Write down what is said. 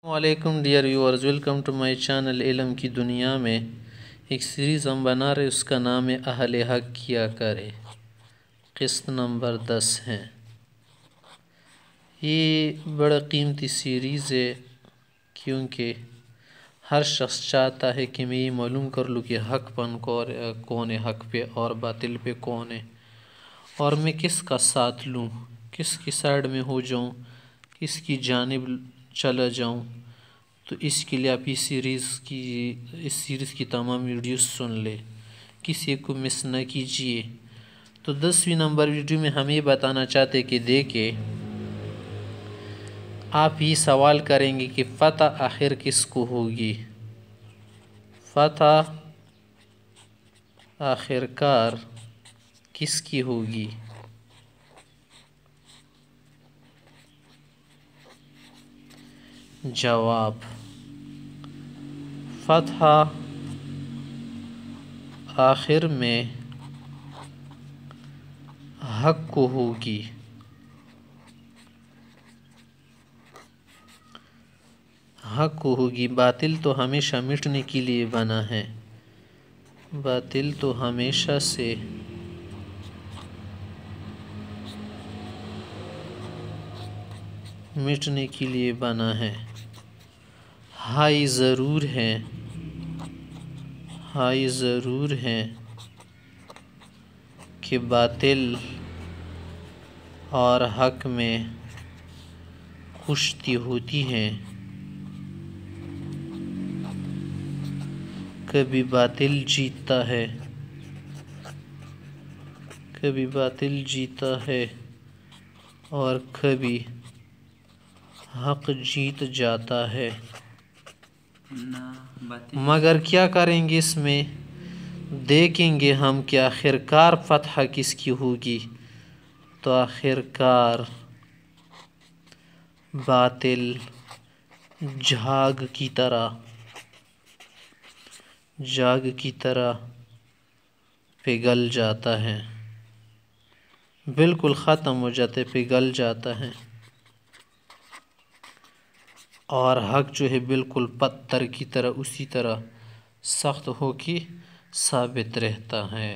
السلام علیکم dear viewers, welcome to my channel علم کی دنیا میں۔ ایک سیریز ہم بنا رہے، اس کا نام ہے اہل حق کیا کرے، قسط نمبر 10 ہے۔ یہ بڑا قیمتی سیریز ہے کیونکہ ہر شخص چاہتا ہے کہ میں یہ معلوم کر لوں کہ حق پن کون ہے، حق پہ اور باطل پہ کون ہے، اور میں کس کا ساتھ لوں، کس کی سائیڈ میں ہو جاؤں، کس کی جانب چلا جاؤں۔ تو اس کے لیے آپ اس سیریز کی تمام ویڈیوز سن لے، کسی کو مس نہ کیجیے۔ تو 10ویں نمبر ویڈیو میں ہم یہ بتانا چاہتے کہ دیکھیں، آپ یہ سوال کریں گے کہ فتح آخر کس کو ہوگی، فتح آخر کار کس کی ہوگی۔ جواب: فتح آخر میں حق کو ہوگی۔ حق کو ہوگی۔ باطل تو ہمیشہ مٹنے کے لیے بنا ہے، باطل تو ہمیشہ سے مٹنے کے لیے بنا ہے۔ ہاں یہ ضرور ہے، ہاں یہ ضرور ہے کہ باطل اور حق میں کشتی ہوتی ہے۔ کبھی باطل جیتتا ہے، کبھی باطل جیتا ہے اور کبھی حق جیت جاتا ہے۔ مگر کیا کریں گے، اس میں دیکھیں گے ہم کہ آخر کار فتح کس کی ہوگی۔ تو آخر کار باطل جھاگ کی طرح پگھل جاتا ہے، بالکل ختم ہو جاتا ہے، پگھل جاتا ہے، اور حق جو ہے بالکل پتھر کی طرح اسی طرح سخت ہو کے ثابت رہتا ہے۔